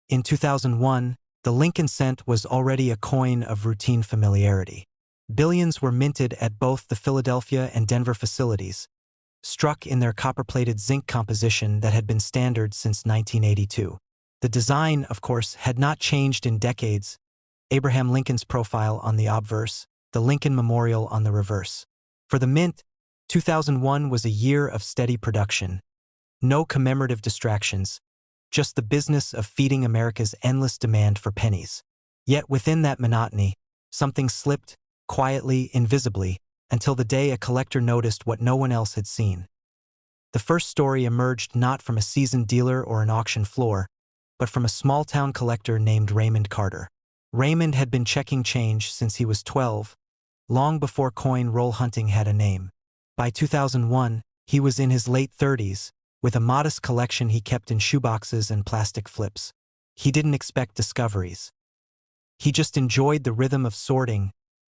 In 2001, the Lincoln cent was already a coin of routine familiarity. Billions were minted at both the Philadelphia and Denver facilities, struck in their copper-plated zinc composition that had been standard since 1982. The design, of course, had not changed in decades. Abraham Lincoln's profile on the obverse, the Lincoln Memorial on the reverse. For the mint, 2001 was a year of steady production. No commemorative distractions, just the business of feeding America's endless demand for pennies. Yet within that monotony, something slipped, quietly, invisibly, until the day a collector noticed what no one else had seen. The first story emerged not from a seasoned dealer or an auction floor, but from a small-town collector named Raymond Carter. Raymond had been checking change since he was 12, long before coin roll hunting had a name. By 2001, he was in his late 30s, with a modest collection he kept in shoeboxes and plastic flips. He didn't expect discoveries. He just enjoyed the rhythm of sorting,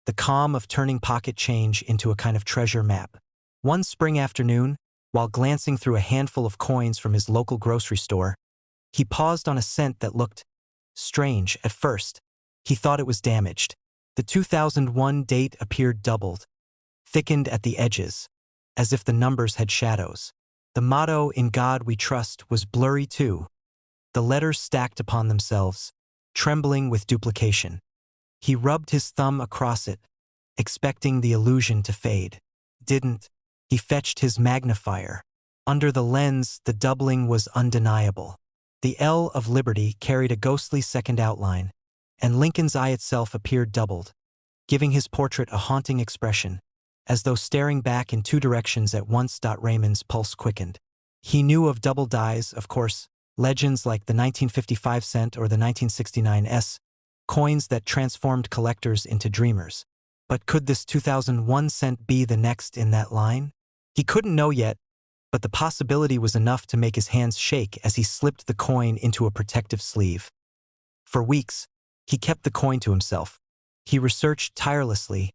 the calm of turning pocket change into a kind of treasure map. One spring afternoon, while glancing through a handful of coins from his local grocery store, he paused on a cent that looked strange at first. He thought it was damaged. The 2001 date appeared doubled, thickened at the edges, as if the numbers had shadows. The motto, "In God We Trust," was blurry too, the letters stacked upon themselves, trembling with duplication. He rubbed his thumb across it, expecting the illusion to fade. Didn't. He fetched his magnifier. Under the lens, the doubling was undeniable. The L of Liberty carried a ghostly second outline, and Lincoln's eye itself appeared doubled, giving his portrait a haunting expression, as though staring back in two directions at once. Raymond's pulse quickened. He knew of double dies, of course, legends like the 1955 cent or the 1969 S, coins that transformed collectors into dreamers. But could this 2001 cent be the next in that line? He couldn't know yet, but the possibility was enough to make his hands shake as he slipped the coin into a protective sleeve. For weeks, he kept the coin to himself. He researched tirelessly,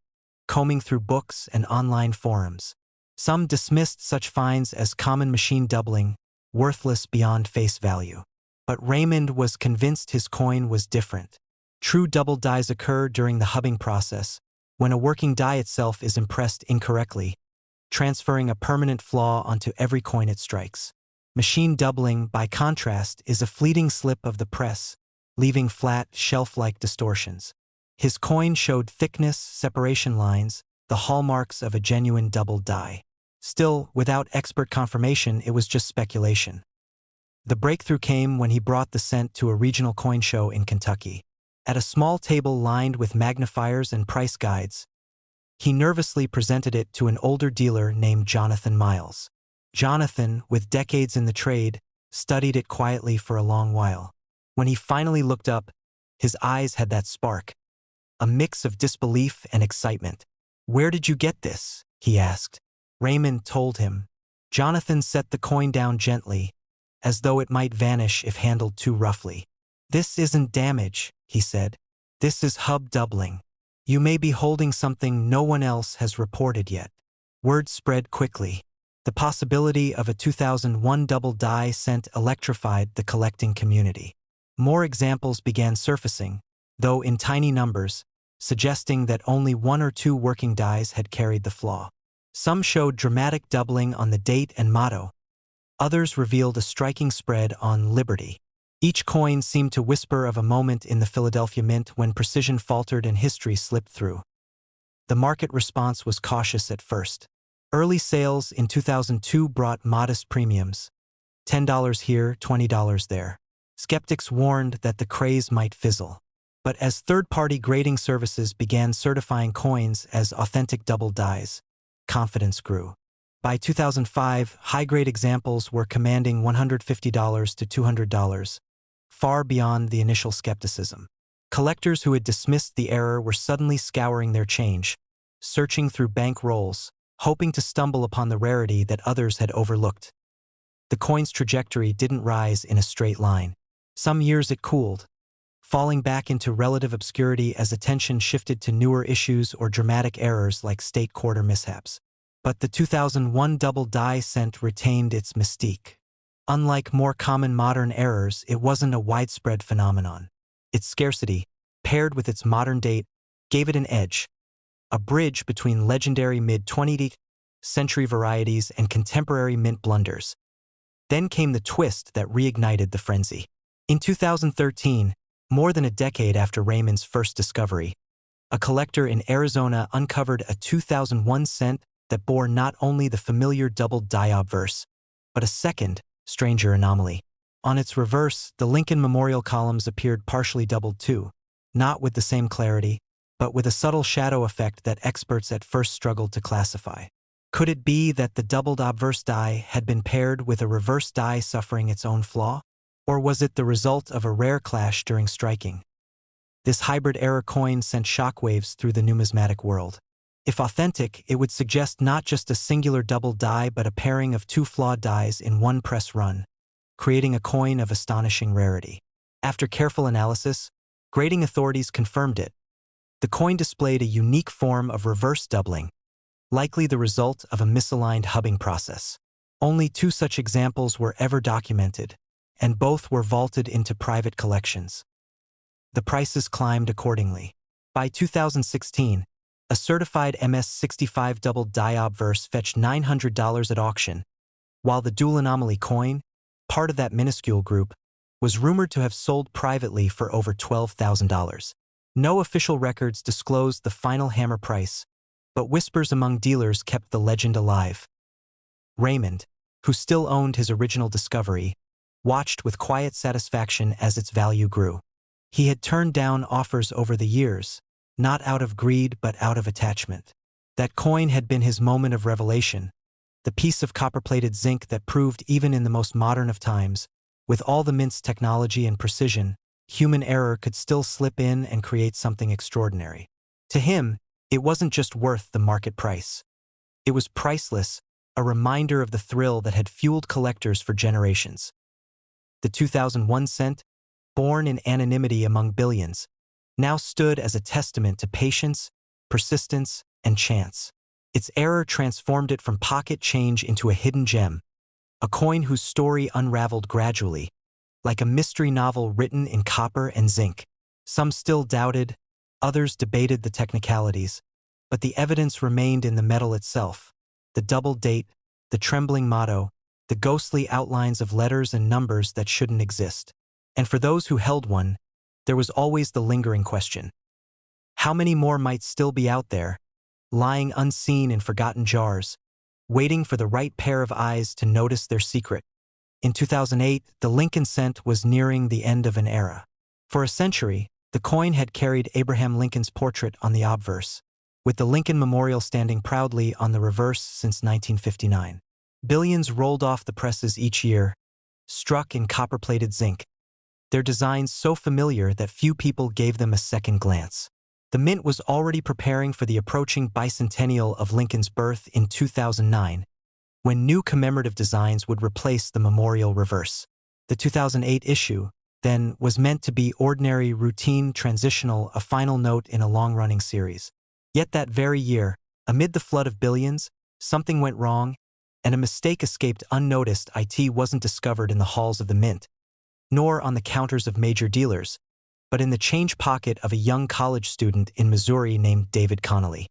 combing through books and online forums. Some dismissed such finds as common machine doubling, worthless beyond face value. But Raymond was convinced his coin was different. True double dies occur during the hubbing process, when a working die itself is impressed incorrectly, transferring a permanent flaw onto every coin it strikes. Machine doubling, by contrast, is a fleeting slip of the press, leaving flat, shelf-like distortions. His coin showed thickness, separation lines, the hallmarks of a genuine double die. Still, without expert confirmation, it was just speculation. The breakthrough came when he brought the cent to a regional coin show in Kentucky. At a small table lined with magnifiers and price guides, he nervously presented it to an older dealer named Jonathan Miles. Jonathan, with decades in the trade, studied it quietly for a long while. When he finally looked up, his eyes had that spark, a mix of disbelief and excitement. "Where did you get this?" he asked. Raymond told him. Jonathan set the coin down gently, as though it might vanish if handled too roughly. "This isn't damage," he said. "This is hub doubling. You may be holding something no one else has reported yet." Word spread quickly. The possibility of a 2001 double die cent electrified the collecting community. More examples began surfacing, though in tiny numbers, suggesting that only one or two working dies had carried the flaw. Some showed dramatic doubling on the date and motto. Others revealed a striking spread on Liberty. Each coin seemed to whisper of a moment in the Philadelphia Mint when precision faltered and history slipped through. The market response was cautious at first. Early sales in 2002 brought modest premiums, $10 here, $20 there. Skeptics warned that the craze might fizzle. But as third-party grading services began certifying coins as authentic double dies, confidence grew. By 2005, high-grade examples were commanding $150 to $200, far beyond the initial skepticism. Collectors who had dismissed the error were suddenly scouring their change, searching through bank rolls, hoping to stumble upon the rarity that others had overlooked. The coin's trajectory didn't rise in a straight line. Some years it cooled, falling back into relative obscurity as attention shifted to newer issues or dramatic errors like state quarter mishaps. But the 2001 double die cent retained its mystique. Unlike more common modern errors, it wasn't a widespread phenomenon. Its scarcity, paired with its modern date, gave it an edge, a bridge between legendary mid-20th century varieties and contemporary mint blunders. Then came the twist that reignited the frenzy. In 2013, more than a decade after Raymond's first discovery, a collector in Arizona uncovered a 2001 cent that bore not only the familiar doubled die obverse, but a second, stranger anomaly. On its reverse, the Lincoln memorial columns appeared partially doubled too, not with the same clarity, but with a subtle shadow effect that experts at first struggled to classify. Could it be that the doubled obverse die had been paired with a reverse die suffering its own flaw? Or was it the result of a rare clash during striking? This hybrid error coin sent shockwaves through the numismatic world. If authentic, it would suggest not just a singular double die but a pairing of two flawed dies in one press run, creating a coin of astonishing rarity. After careful analysis, grading authorities confirmed it. The coin displayed a unique form of reverse doubling, likely the result of a misaligned hubbing process. Only two such examples were ever documented, and both were vaulted into private collections. The prices climbed accordingly. By 2016, a certified MS-65 double die obverse fetched $900 at auction, while the dual anomaly coin, part of that minuscule group, was rumored to have sold privately for over $12,000. No official records disclosed the final hammer price, but whispers among dealers kept the legend alive. Raymond, who still owned his original discovery, watched with quiet satisfaction as its value grew. He had turned down offers over the years, not out of greed but out of attachment. That coin had been his moment of revelation, the piece of copper-plated zinc that proved even in the most modern of times, with all the mint's technology and precision, human error could still slip in and create something extraordinary. To him, it wasn't just worth the market price. It was priceless, a reminder of the thrill that had fueled collectors for generations. The 2001 cent, born in anonymity among billions, now stood as a testament to patience, persistence, and chance. Its error transformed it from pocket change into a hidden gem, a coin whose story unraveled gradually, like a mystery novel written in copper and zinc. Some still doubted, others debated the technicalities, but the evidence remained in the metal itself, the double date, the trembling motto, the ghostly outlines of letters and numbers that shouldn't exist. And for those who held one, there was always the lingering question. How many more might still be out there, lying unseen in forgotten jars, waiting for the right pair of eyes to notice their secret? In 2008, the Lincoln cent was nearing the end of an era. For a century, the coin had carried Abraham Lincoln's portrait on the obverse, with the Lincoln Memorial standing proudly on the reverse since 1959. Billions rolled off the presses each year, struck in copper-plated zinc, their designs so familiar that few people gave them a second glance. The mint was already preparing for the approaching bicentennial of Lincoln's birth in 2009, when new commemorative designs would replace the memorial reverse. The 2008 issue, then, was meant to be ordinary, routine, transitional, a final note in a long-running series. Yet that very year, amid the flood of billions, something went wrong, and a mistake escaped unnoticed. It wasn't discovered in the halls of the mint, nor on the counters of major dealers, but in the change pocket of a young college student in Missouri named David Connolly.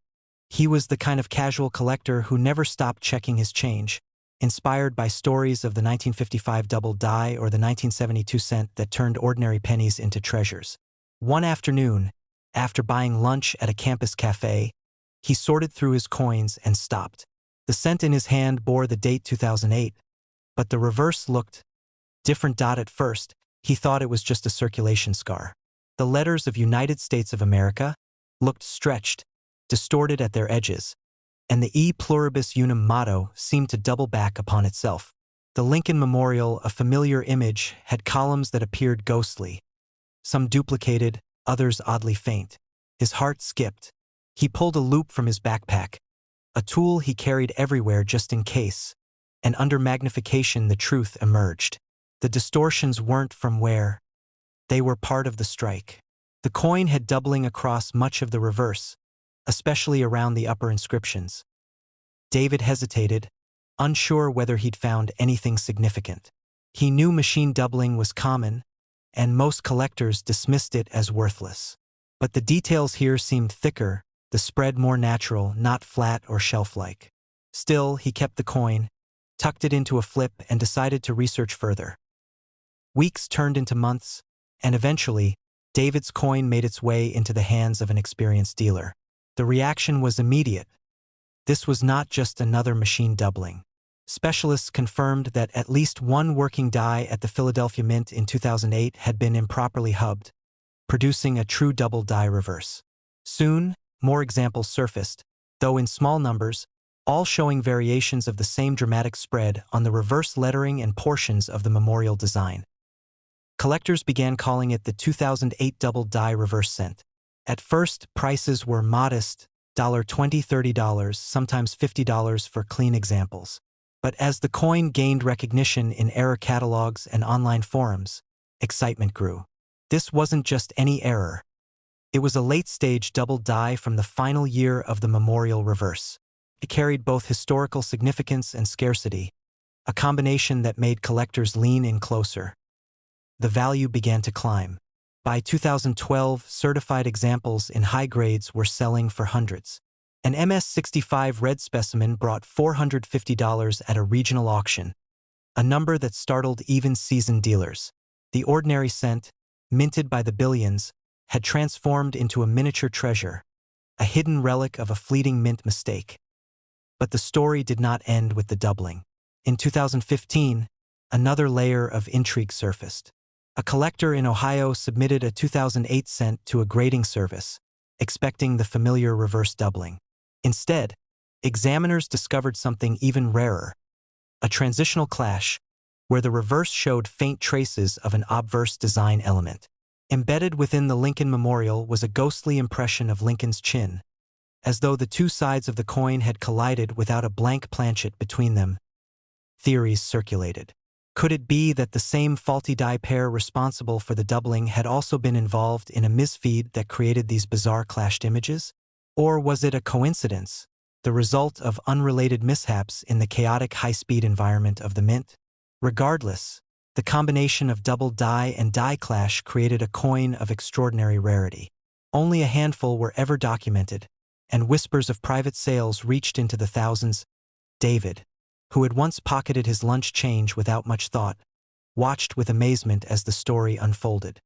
He was the kind of casual collector who never stopped checking his change, inspired by stories of the 1955 double die or the 1972 cent that turned ordinary pennies into treasures. One afternoon, after buying lunch at a campus cafe, he sorted through his coins and stopped. The cent in his hand bore the date 2008, but the reverse looked different. At first, he thought it was just a circulation scar. The letters of United States of America looked stretched, distorted at their edges, and the E pluribus unum motto seemed to double back upon itself. The Lincoln Memorial, a familiar image, had columns that appeared ghostly, some duplicated, others oddly faint. His heart skipped. He pulled a loop from his backpack, a tool he carried everywhere just in case, and under magnification the truth emerged. The distortions weren't from wear. They were part of the strike. The coin had doubling across much of the reverse, especially around the upper inscriptions. David hesitated, unsure whether he'd found anything significant. He knew machine doubling was common, and most collectors dismissed it as worthless. But the details here seemed thicker, the spread more natural, not flat or shelf-like. Still, he kept the coin, tucked it into a flip, and decided to research further. Weeks turned into months, and eventually, David's coin made its way into the hands of an experienced dealer. The reaction was immediate. This was not just another machine doubling. Specialists confirmed that at least one working die at the Philadelphia Mint in 2008 had been improperly hubbed, producing a true double die reverse. Soon, more examples surfaced, though in small numbers, all showing variations of the same dramatic spread on the reverse lettering and portions of the memorial design. Collectors began calling it the 2008 double die reverse cent. At first, prices were modest, $20, $30, sometimes $50 for clean examples. But as the coin gained recognition in error catalogs and online forums, excitement grew. This wasn't just any error. It was a late-stage double die from the final year of the memorial reverse. It carried both historical significance and scarcity, a combination that made collectors lean in closer. The value began to climb. By 2012, certified examples in high grades were selling for hundreds. An MS-65 red specimen brought $450 at a regional auction, a number that startled even seasoned dealers. The ordinary cent, minted by the billions, had transformed into a miniature treasure, a hidden relic of a fleeting mint mistake. But the story did not end with the doubling. In 2015, another layer of intrigue surfaced. A collector in Ohio submitted a 2008 cent to a grading service, expecting the familiar reverse doubling. Instead, examiners discovered something even rarer, a transitional clash, where the reverse showed faint traces of an obverse design element. Embedded within the Lincoln Memorial was a ghostly impression of Lincoln's chin, as though the two sides of the coin had collided without a blank planchet between them. Theories circulated. Could it be that the same faulty die pair responsible for the doubling had also been involved in a misfeed that created these bizarre clashed images? Or was it a coincidence, the result of unrelated mishaps in the chaotic high-speed environment of the mint? Regardless, the combination of double die and die clash created a coin of extraordinary rarity. Only a handful were ever documented, and whispers of private sales reached into the thousands. David, who had once pocketed his lunch change without much thought, watched with amazement as the story unfolded.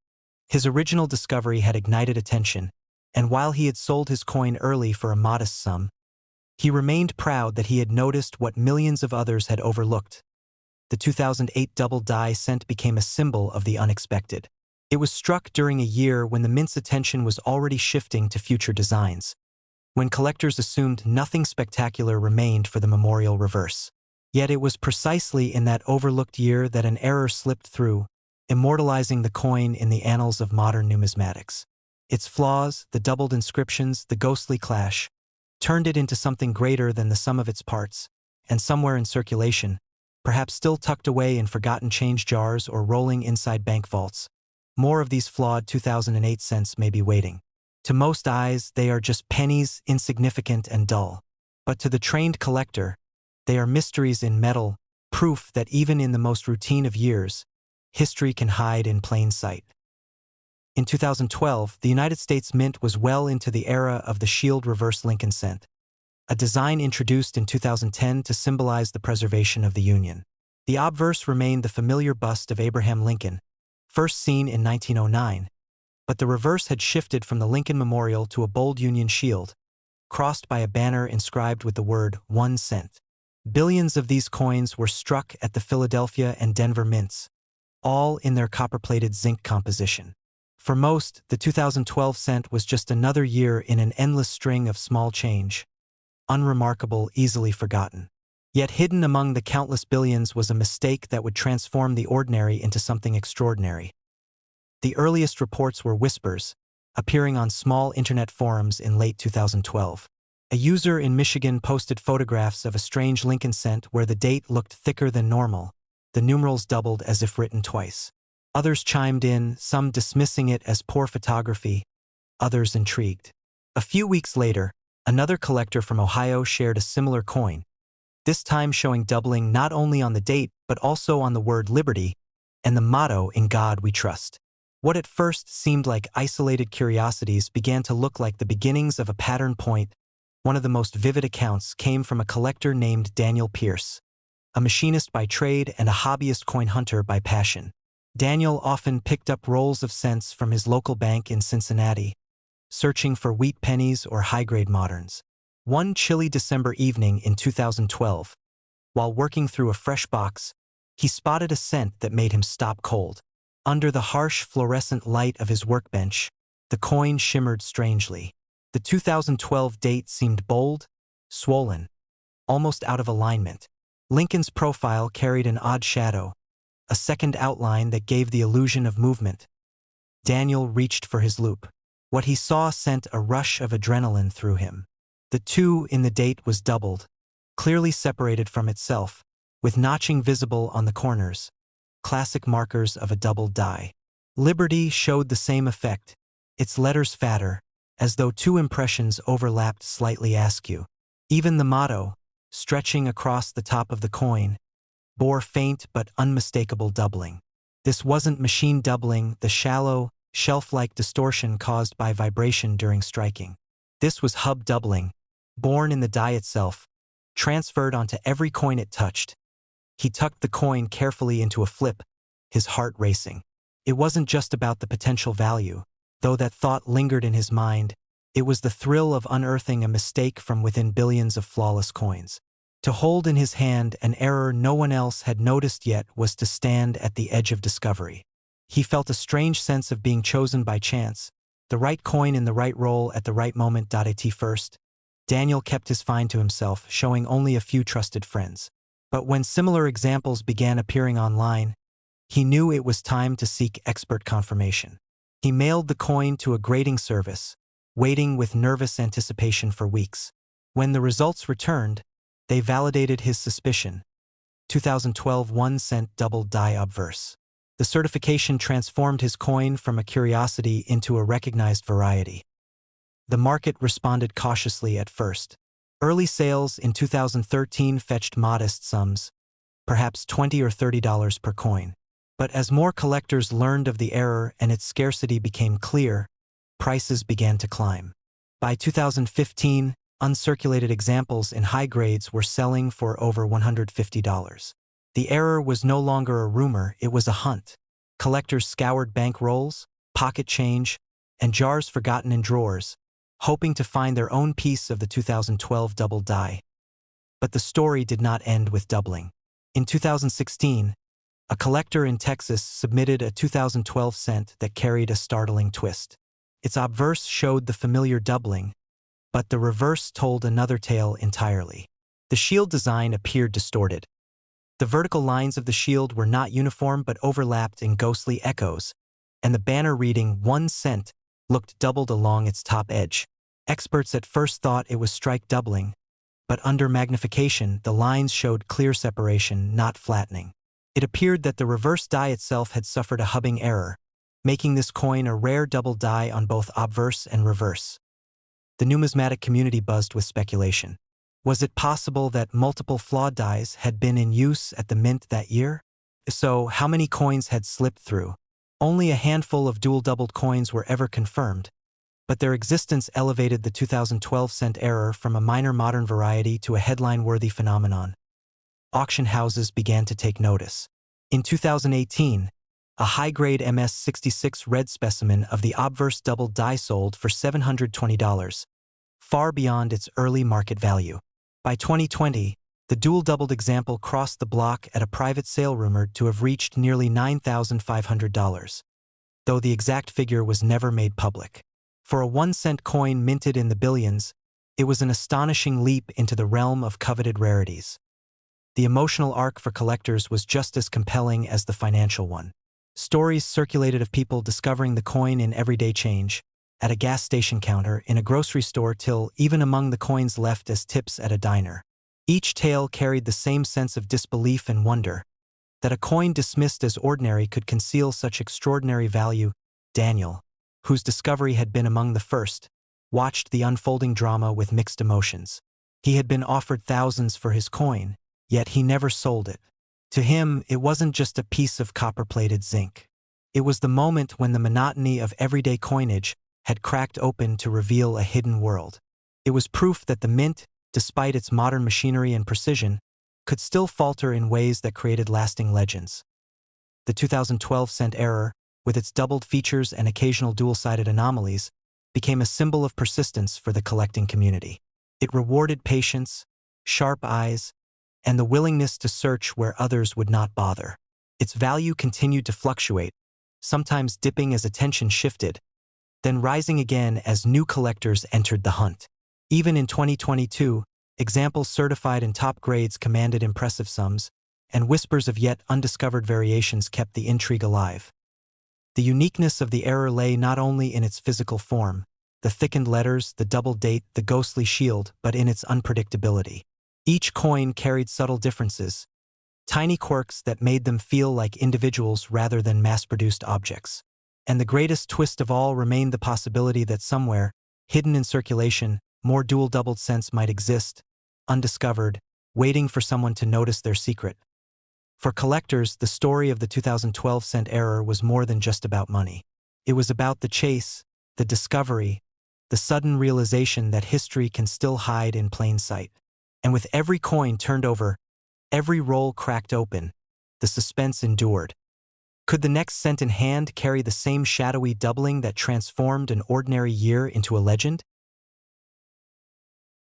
His original discovery had ignited attention, and while he had sold his coin early for a modest sum, he remained proud that he had noticed what millions of others had overlooked. The 2008 double die cent became a symbol of the unexpected. It was struck during a year when the mint's attention was already shifting to future designs, when collectors assumed nothing spectacular remained for the memorial reverse. Yet it was precisely in that overlooked year that an error slipped through, immortalizing the coin in the annals of modern numismatics. Its flaws, the doubled inscriptions, the ghostly clash, turned it into something greater than the sum of its parts, and somewhere in circulation, perhaps still tucked away in forgotten change jars or rolling inside bank vaults, more of these flawed 2008 cents may be waiting. To most eyes, they are just pennies, insignificant and dull. But to the trained collector, they are mysteries in metal, proof that even in the most routine of years, history can hide in plain sight. In 2012, the United States Mint was well into the era of the shield reverse Lincoln cent, a design introduced in 2010 to symbolize the preservation of the Union. The obverse remained the familiar bust of Abraham Lincoln, first seen in 1909, but the reverse had shifted from the Lincoln Memorial to a bold Union shield, crossed by a banner inscribed with the word 1 cent. Billions of these coins were struck at the Philadelphia and Denver mints, all in their copper-plated zinc composition. For most, the 2012 cent was just another year in an endless string of small change, unremarkable, easily forgotten. Yet hidden among the countless billions was a mistake that would transform the ordinary into something extraordinary. The earliest reports were whispers, appearing on small internet forums in late 2012. A user in Michigan posted photographs of a strange Lincoln cent where the date looked thicker than normal, the numerals doubled as if written twice. Others chimed in, some dismissing it as poor photography, others intrigued. A few weeks later, another collector from Ohio shared a similar coin, this time showing doubling not only on the date but also on the word liberty and the motto "In God We Trust." What at first seemed like isolated curiosities began to look like the beginnings of a pattern point. One of the most vivid accounts came from a collector named Daniel Pierce, a machinist by trade and a hobbyist coin hunter by passion. Daniel often picked up rolls of cents from his local bank in Cincinnati, searching for wheat pennies or high-grade moderns. One chilly December evening in 2012, while working through a fresh box, he spotted a cent that made him stop cold. Under the harsh fluorescent light of his workbench, the coin shimmered strangely. The 2012 date seemed bold, swollen, almost out of alignment. Lincoln's profile carried an odd shadow, a second outline that gave the illusion of movement. Daniel reached for his loupe. What he saw sent a rush of adrenaline through him. The 2 in the date was doubled, clearly separated from itself, with notching visible on the corners, classic markers of a doubled die. Liberty showed the same effect, its letters fatter, as though 2 impressions overlapped slightly askew. Even the motto, stretching across the top of the coin, bore faint but unmistakable doubling. This wasn't machine doubling, the shallow, shelf-like distortion caused by vibration during striking. This was hub doubling, born in the die itself, transferred onto every coin it touched. He tucked the coin carefully into a flip, his heart racing. It wasn't just about the potential value, though that thought lingered in his mind. It was the thrill of unearthing a mistake from within billions of flawless coins. To hold in his hand an error no one else had noticed yet was to stand at the edge of discovery. He felt a strange sense of being chosen by chance, the right coin in the right roll at the right moment. At first, Daniel kept his find to himself, showing only a few trusted friends. But when similar examples began appearing online, he knew it was time to seek expert confirmation. He mailed the coin to a grading service, waiting with nervous anticipation for weeks. When the results returned, they validated his suspicion. 2012 1 cent doubled die obverse. The certification transformed his coin from a curiosity into a recognized variety. The market responded cautiously at first. Early sales in 2013 fetched modest sums, perhaps $20 or $30 per coin. But as more collectors learned of the error and its scarcity became clear, prices began to climb. By 2015, uncirculated examples in high grades were selling for over $150. The error was no longer a rumor, it was a hunt. Collectors scoured bank rolls, pocket change, and jars forgotten in drawers, hoping to find their own piece of the 2012 double die. But the story did not end with doubling. In 2016, a collector in Texas submitted a 2012 cent that carried a startling twist. Its obverse showed the familiar doubling, but the reverse told another tale entirely. The shield design appeared distorted. The vertical lines of the shield were not uniform but overlapped in ghostly echoes, and the banner reading 1 cent looked doubled along its top edge. Experts at first thought it was strike doubling, but under magnification, the lines showed clear separation, not flattening. It appeared that the reverse die itself had suffered a hubbing error, making this coin a rare double die on both obverse and reverse. The numismatic community buzzed with speculation. Was it possible that multiple flawed dies had been in use at the mint that year? If so, how many coins had slipped through? Only a handful of dual-doubled coins were ever confirmed, but their existence elevated the 2012 cent error from a minor modern variety to a headline-worthy phenomenon. Auction houses began to take notice. In 2018, a high-grade MS-66 red specimen of the obverse double die sold for $720, far beyond its early market value. By 2020, the dual-doubled example crossed the block at a private sale rumored to have reached nearly $9,500, though the exact figure was never made public. For a 1-cent coin minted in the billions, it was an astonishing leap into the realm of coveted rarities. The emotional arc for collectors was just as compelling as the financial one. Stories circulated of people discovering the coin in everyday change, at a gas station counter, in a grocery store, till even among the coins left as tips at a diner. Each tale carried the same sense of disbelief and wonder, that a coin dismissed as ordinary could conceal such extraordinary value. Daniel, whose discovery had been among the first, watched the unfolding drama with mixed emotions. He had been offered thousands for his coin, yet he never sold it. To him, it wasn't just a piece of copper-plated zinc. It was the moment when the monotony of everyday coinage had cracked open to reveal a hidden world. It was proof that the mint, despite its modern machinery and precision, could still falter in ways that created lasting legends. The 2012 cent error, with its doubled features and occasional dual-sided anomalies, became a symbol of persistence for the collecting community. It rewarded patience, sharp eyes, and the willingness to search where others would not bother. Its value continued to fluctuate, sometimes dipping as attention shifted, then rising again as new collectors entered the hunt. Even in 2022, examples certified in top grades commanded impressive sums, and whispers of yet undiscovered variations kept the intrigue alive. The uniqueness of the error lay not only in its physical form, the thickened letters, the double date, the ghostly shield, but in its unpredictability. Each coin carried subtle differences, tiny quirks that made them feel like individuals rather than mass-produced objects. And the greatest twist of all remained the possibility that somewhere, hidden in circulation, more dual-doubled cents might exist, undiscovered, waiting for someone to notice their secret. For collectors, the story of the 2012 cent error was more than just about money. It was about the chase, the discovery, the sudden realization that history can still hide in plain sight. And with every coin turned over, every roll cracked open, the suspense endured. Could the next cent in hand carry the same shadowy doubling that transformed an ordinary year into a legend?